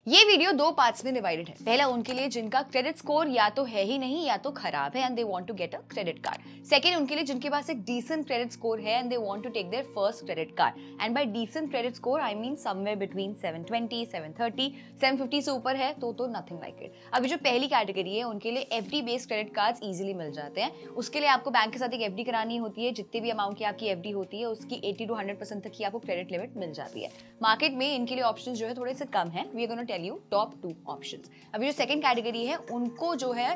ये वीडियो दो पार्ट्स में डिवाइडेड है। पहला उनके लिए जिनका क्रेडिट स्कोर या तो है ही नहीं या तो खराब है and they want to get a credit card. Second उनके लिए जिनके पास एक डिसेंट क्रेडिट स्कोर है and they want to take their first credit card. And by decent credit score I mean somewhere between 720, 730, 750 से ऊपर है तो नथिंग लाइक इट। अभी जो पहली कैटेगरी है उनके लिए FD based credit cards easily मिल जाते हैं। उसके लिए आपको बैंक के साथ एक एफडी करानी होती है। जितने भी अमाउंट की आपकी एफडी होती है उसकी 80 to 100% तक की आपको क्रेडिट लिमिट मिल जाती है। मार्केट में इनके लिए ऑप्शंस जो है थोड़े से कम है। We are gonna tell you top 2 options. अभी जो सेकंड कैटेगरी है उनको जो है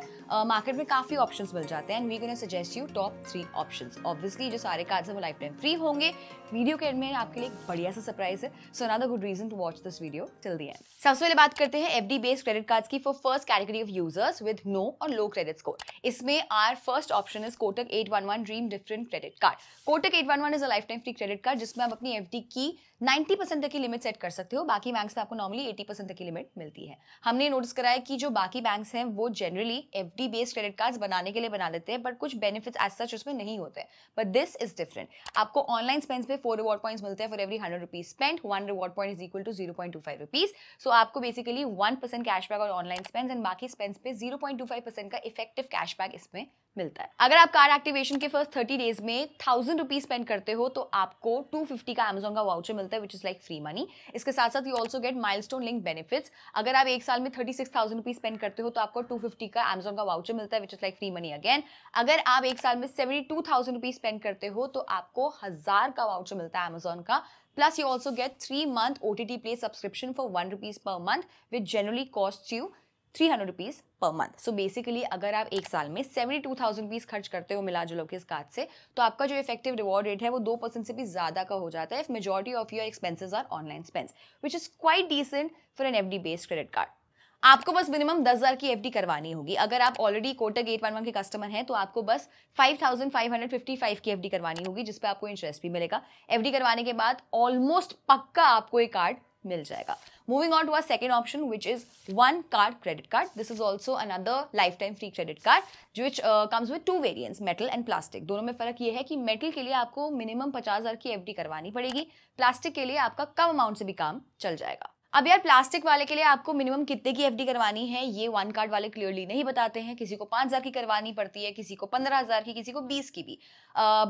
मार्केट में काफी ऑप्शंस मिल जाते हैं and we gonna suggest you top 3 options. Obviously जो सारे कार्ड्स हैं वो लाइफ टाइम फ्री होंगे। वीडियो के एंड में आपके लिए एक बढ़िया सा सरप्राइज है, so another good reason to watch this video till the end. सबसे पहले बात करते हैं एफडी बेस्ड क्रेडिट कार्ड्स की for first category of users with no और लो क्रेडिट स्कोर। इसमें our first option is Kotak 811 dream different credit card. Kotak 811 is a life time free credit card जिसमें आप अपनी एफडी की 90% तक की लिमिट सेट कर सकते हो। बाकी बैंक्स में आपको नॉर्मली 80% तक की लिमिट मिलती है। हमने नोटिस करा है कि जो बाकी बैंक्स हैं वो generally FD based credit cards बनाने के लिए बना देते हैं, बट कुछ बेनिफिट्स एज सच उसमें नहीं होते हैं। But this is different. आपको ऑनलाइन स्पेंड्स पे 4 रिवॉर्ड पॉइंट्स मिलते हैं for every 100 rupees spend. 1 reward point is equal to 0.25 rupees. So आपको बेसिकली 1% कैशबैक और ऑनलाइन स्पेंड्स एंड बाकी स्पेंड्स पे 0.25% का इफेक्टिव कैशबैक इसमें मिलता है। अगर आप कार्ड एक्टिवेशन के फर्स्ट 30 डेज में 1000 रुपीज स्पेंड करते हो तो आपको 250 का Amazon का वाउचर मिलता है which is like free money. इसके साथ साथ you also get milestone link benefits. अगर आप एक साल में 36,000 रुपीज स्पेंड करते हो तो आपको 250 का Amazon का वाउचर मिलता है which is like free money again. अगर आप एक साल में 72,000 रुपीज स्पेंड करते हो तो आपको 1000 का वाउचर मिलता है Amazon का। Plus you also get 3-month OTT Play subscription for 1 rupees per month, which generally costs you 300 rupees per month. So basically अगर आप एक साल में 72,000 रुपीज खर्च करते हो मिला जुला के इस कार्ड से, तो आपका जो इफेक्टिव रिवॉर्ड रेट है वो 2% से भी ज्यादा का हो जाता है if majority of your expenses are online spends, which is quite decent for an FD based credit card. आपको बस मिनिमम 10,000 की एफडी करवानी होगी। अगर आप ऑलरेडी कोटक 811 के कस्टमर हैं तो आपको बस 5,555 की एफडी करवानी होगी जिस पे आपको इंटरेस्ट भी मिलेगा। एफडी करवाने के बाद ऑलमोस्ट पक्का आपको एक कार्ड मिल जाएगा। Moving on to our second option which is one card credit card. This is also another lifetime free credit card which comes with 2 variants, metal and plastic. दोनों में फर्क ये है कि मेटल के लिए आपको मिनिमम 50,000 की एफडी करवानी पड़ेगी, प्लास्टिक के लिए आपका कम अमाउंट से भी काम चल जाएगा। अब यार प्लास्टिक वाले के लिए आपको मिनिमम कितने की एफडी करवानी है ये वन कार्ड वाले क्लियरली नहीं बताते हैं। किसी को 5,000 की करवानी पड़ती है, किसी को 15,000 की, किसी को 20 की भी।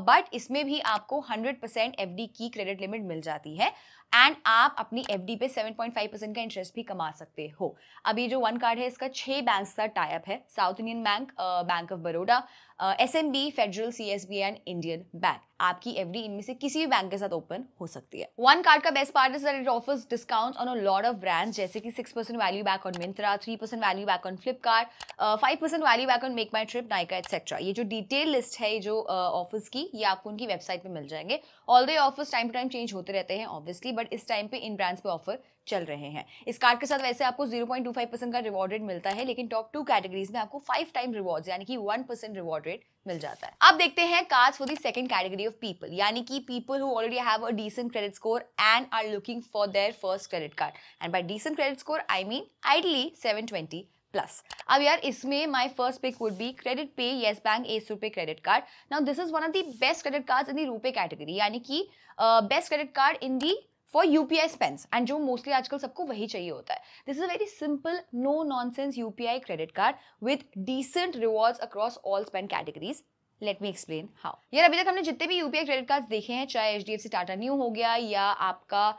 बट इसमें भी आपको 100% एफडी की क्रेडिट लिमिट मिल जाती है एंड आप अपनी एफडी पे 7.5% का इंटरेस्ट भी कमा सकते हो। अब ये जो वन कार्ड है इसका 6 बैंक का टाई अप है, south Indian bank, bank of Baroda, SMB, federal, CSB and Indian bank. आपकी एफडी इनमें से किसी भी बैंक के साथ ओपन हो सकती है। वन कार्ड का best part is that it offers discounts on a lot of brands जैसे कि 6% value back on Myntra, 3% value back on Flipkart, 5% value back on make my trip, Nykaa etcetera. ये जो डिटेल लिस्ट है जो ऑफर्स की ये आपको उनकी वेबसाइट पे मिल जाएंगे। All the offers time to time change होते रहते हैं ऑब्वियसली, बट इस टाइम पे इन ब्रांड्स पे ऑफर चल रहे हैं। इस कार्ड के साथ वैसे आपको 0.25% का रिवॉर्ड रेट मिलता है, लेकिन टॉप 2 कैटेगरीज में आपको 5 टाइम रिवॉर्ड्स यानी कि 1% रिवॉर्ड रेट मिल जाता है। अब देखते हैं cards for the second category of people, यानी कि people who already have a decent credit score and are looking for their first credit card. And by decent credit score I mean ideally 720 plus. अब यार इसमें my first pick would be credit pay Yes Bank's RuPay credit card. Now this is one of the best credit cards in the RuPay category, यानी कि best credit card in the for UPI spends, and जो mostly आजकल सबको वही चाहिए होता है। This is a very simple no nonsense UPI credit card with decent rewards across all spend categories. Let me explain how. यार अभी तक हमने जितने भी यूपीआई क्रेडिट कार्ड देखे हैं, चाहे एचडीएफसी टाटा न्यू हो गया या आपका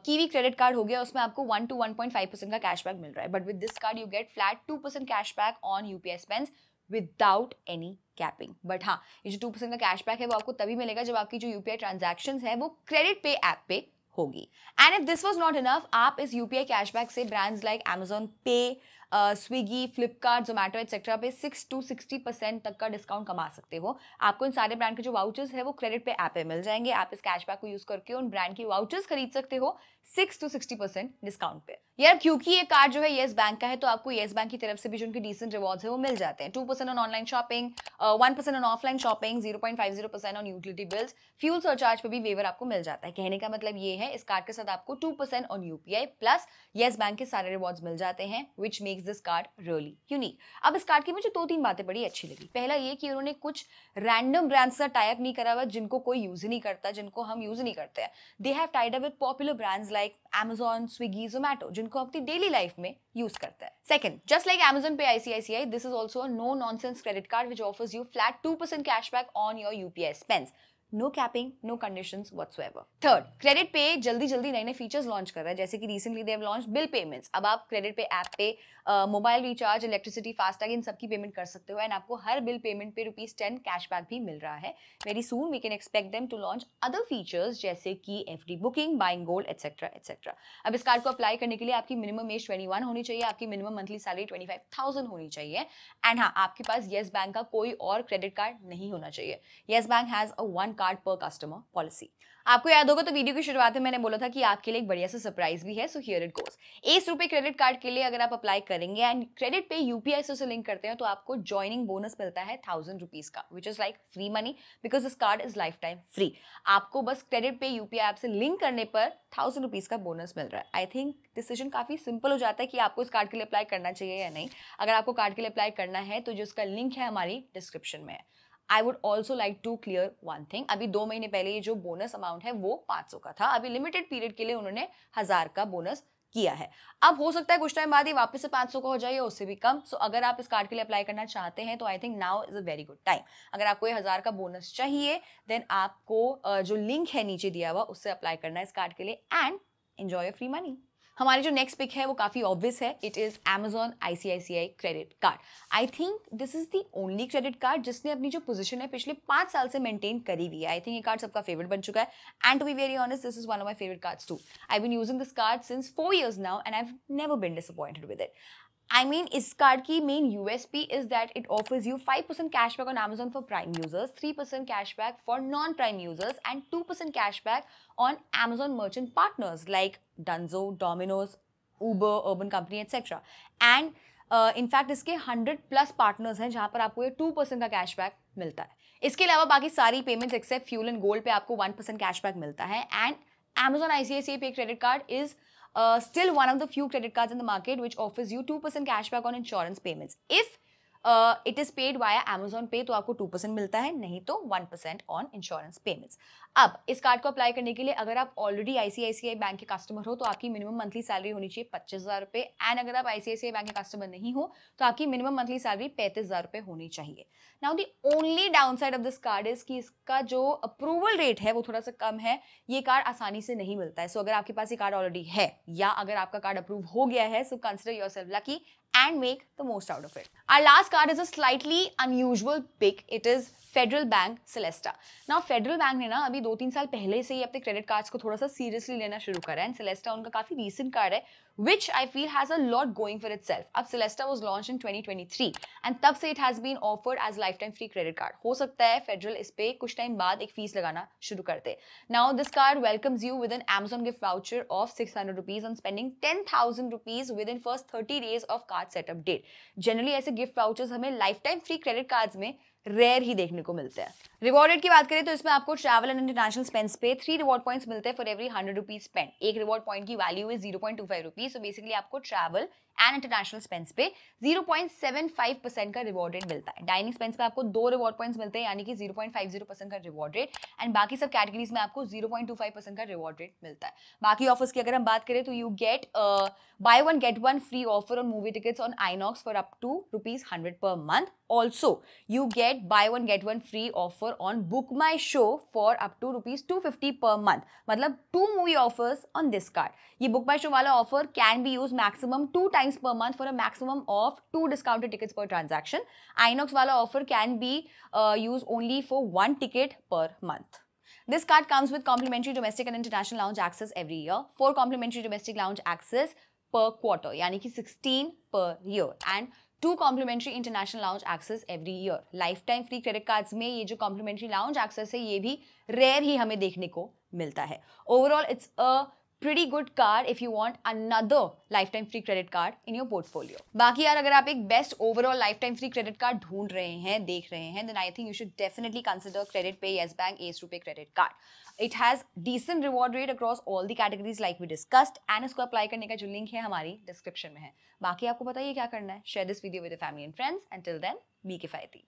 कीवी क्रेडिट कार्ड हो गया, उसमें आपको 1 to 1.5% का कैशबैक मिल रहा है। But with this card you get flat 2% cashback on UPI spends without any capping. But हाँ, ये जो 2% का कैशबैक है वो आपको तभी मिलेगा जब आपकी जो यूपीआई ट्रांजैक्शंस है वो क्रेडिट पे ऐप पे होगी। And if this was not enough, आप इस यूपीआई कैशबैक से ब्रांड्स लाइक Amazon पे, स्विगी, फ्लिपकार्ट, जोमेटो एक्सेट्रा पे 6 to 60% तक का डिस्काउंट कमा सकते हो। आपको इन सारे ब्रांड के जो वाउचर्स है वो क्रेडिट पे ऐप पे मिल जाएंगे। आप इस कैशबैक को यूज करके उन ब्रांड की वाउचर्स खरीद सकते हो 6 to 60% डिस्काउंट पे। यार क्योंकि ये कार्ड जो है येस बैंक का है तो आपको येस बैंक की तरफ से भी जो उनके डिसेंट रिवॉर्ड्स है वो मिल जाते हैं। 2% on online shopping, 1% on offline shopping, 0.50% on utility bills, fuel surcharge पे भी वेवर आपको मिल जाता है। कहने का मतलब ये है, इस कार्ड के साथ आपको 2% on UPI plus yes bank के सारे रिवॉर्ड्स मिल जाते हैं, which makes this card really unique. अब इस कार्ड की मुझे 2-3 बातें बड़ी अच्छी लगी। पहला ये कि उन्होंने कुछ रैंडम ब्रांड्स का टाई अप नहीं करा हुआ जिनको कोई यूज नहीं करता, जिनको हम यूज नहीं करते हैं। They have tied up with popular brands like Amazon, Swiggy, Zomato, जिनको अपनी डेली लाइफ में यूज करते हैं। Second, just like Amazon Pay ICICI, this is also a no nonsense credit card which offers you flat 2% cashback on your UPI spends. No capping, no conditions whatsoever. Third, credit pay जल्दी जल्दी नए नए features launch कर रहा है, जैसे कि recently they have launch bill payments. अब आप क्रेडिट पे ऐप पे मोबाइल रिचार्ज, इलेक्ट्रिसिटी, फास्टैग, इन सबकी पेमेंट कर सकते हो एंड आपको हर बिल पेमेंट पे ₹10 कैशबैक भी मिल रहा है। Very soon we can expect them to launch other features जैसे कि FD booking, buying gold etcetera etcetera. अब इस कार्ड को अप्लाई करने के लिए आपकी मिनिमम एज 21 होनी चाहिए, आपकी मिनिमम मंथली सैलरी 25,000 होनी चाहिए एंड हाँ, आपके पास येस बैंक का कोई और क्रेडिट कार्ड नहीं होना चाहिए। Yes bank has a 1 card पर कस्टमर पॉलिसी। आपको याद होगा तो वीडियो की शुरुआत में मैंने बोला था कि आपके लिए एक बढ़िया सा सरप्राइज भी है, so here it goes. ₹1 credit card के लिए अगर आप अप्लाई करेंगे एंड क्रेडिट पे यूपीआई से लिंक करते हैं तो आपको ज्वाइनिंग बोनस मिलता है ₹1000 का, which is like free money because this card is life time free. आपको बस क्रेडिट पे यूपीआई ऐप से लिंक करने पर ₹1000 का बोनस मिल रहा है। आई थिंक डिसीजन काफी सिंपल हो जाता है कि आपको इस कार्ड के लिए अप्लाई करना चाहिए या नहीं। अगर आपको कार्ड के लिए अप्लाई करना है तो जो उसका लिंक है हमारी डिस्क्रिप्शन में है। I would also like to clear one thing, अभी 2 महीने पहले ये जो बोनस अमाउंट है वो 500 का था, अभी लिमिटेड पीरियड के लिए उन्होंने 1000 का बोनस किया है। अब हो सकता है कुछ टाइम बाद ही वापस से 500 का हो जाए, उससे भी कम। सो अगर आप इस कार्ड के लिए अप्लाई करना चाहते हैं तो I think now is a very good time. अगर आपको 1000 का बोनस चाहिए देन आपको जो लिंक है नीचे दिया हुआ उससे अप्लाई करना है इस कार्ड के लिए and enjoy your free money. हमारी जो नेक्स्ट पिक है वो काफी ऑब्वियस है, it is Amazon ICICI credit card. I think this is the only credit card जिसने अपनी जो पोजीशन है पिछले 5 साल से मेंटेन करी हुई है। आई थिंक ये कार्ड सबका फेवरेट बन चुका है and to be very honest this is one of my favourite cards too. I been using this card since 4 years now and I have never been disappointed with it. I mean, इस card की main USP is that it offers you 5% cashback on Amazon for Prime users, 3% cashback for non-Prime users, and 2% cashback on Amazon merchant partners like Dunzo, Domino's, Uber, Urban Company, etc. And in fact, इसके 100+ partners हैं जहां पर आपको ये 2% का cashback मिलता है। इसके अलावा बाकी सारी payments except fuel and gold पे आपको 1% कैशबैक मिलता है and Amazon ICICI Pay credit card is still one of the few credit cards in the market which offers you 2% cashback on insurance payments. If it is paid via Amazon Pay तो आपको 2% मिलता है, नहीं तो 1% on insurance payments. अब इस card को apply करने के लिए अगर आप ऑलरेडी ICICI बैंक के कस्टमर हो तो आपकी मिनिमम मंथली सैलरी होनी चाहिए ₹25,000 एंड अगर आप ICICI बैंक के कस्टमर नहीं हो तो आपकी मिनिमम मंथली सैलरी ₹35,000 होनी चाहिए। Now the only downside of this card is कि इसका जो अप्रूवल रेट है वो थोड़ा सा कम है, ये कार्ड आसानी से नहीं मिलता है। सो अगर आपके पास ये कार्ड ऑलरेडी है या अगर आपका कार्ड अप्रूव हो गया है so consider yourself lucky and make the most out of it. Our last card is a slightly unusual pick. It is Federal Bank Celesta. Now Federal Bank ने ना अभी 2-3 साल पहले से ही अपने क्रेडिट कार्ड्स को थोड़ा सा सीरियसली लेना शुरू करा है एंड Celesta उनका काफी रीसेंट कार्ड है which I feel has a lot going for itself. अब Celesta was launched in 2023 and तब से it has been offered as lifetime free credit card. हो सकता है Federal इस पे कुछ टाइम बाद एक फीस लगाना शुरू कर दे. Now this card welcomes you with an Amazon gift voucher of ₹600 on spending ₹10,000 within first 30 days of card setup date. Generally ऐसे gift vouchers हमें lifetime free credit cards में रेयर ही देखने को मिलते हैं। रिवॉर्ड रेट की बात करें तो इसमें आपको ट्रैवल एंड इंटरनेशनल स्पेंड्स पे 3 रिवॉर्ड पॉइंट्स मिलते हैं फॉर एवरी ₹100 स्पेंड। एक रिवॉर्ड पॉइंट की वैल्यू इज ₹0.25, सो बेसिकली आपको ट्रैवल एंड इंटरनेशनल स्पेंड्स पे 0.75% का रिवॉर्ड रेट मिलता है। डाइनिंग स्पेंड्स पे आपको 2 रिवॉर्ड पॉइंट्स मिलते हैं यानी कि 0.50% का रिवॉर्ड रेट एंड बाकी सब कैटेगरीज में आपको 0.25% का रिवॉर्ड रेट मिलता है। बाकी ऑफर्स की अगर हम बात करें तो you get buy one get one free offer on movie tickets on INOX for up to ₹100 per month. Also, you get buy one get one free offer on Book My Show for up to ₹250 per month. मतलब 2 movie offers on this card. ये Book My Show वाला offer can be used maximum 2 times per month for a maximum of 2 discounted tickets per transaction. Inox वाला offer can be used only for 1 ticket per month. This card comes with complimentary domestic and international lounge access every year. 4 complimentary domestic lounge access per quarter, यानी कि 16 per year and 2 complimentary international lounge access every year. Lifetime free credit cards में ये जो complimentary lounge access है ये भी rare ही हमें देखने को मिलता है. Overall it's a pretty good card if you want another lifetime free credit card in your portfolio. बाकी यार अगर आप एक best overall lifetime free credit card ढूंढ रहे हैं, देख रहे हैं, then I think you should definitely consider CreditPay Yes Bank Ace Rupee credit card. It has decent reward rate across all the categories like we discussed, and इसको apply करने का जो लिंक है हमारी डिस्क्रिप्शन में है. बाकी आपको बताइए क्या करना है. Share this video with your family and friends. Until then, be किफायती.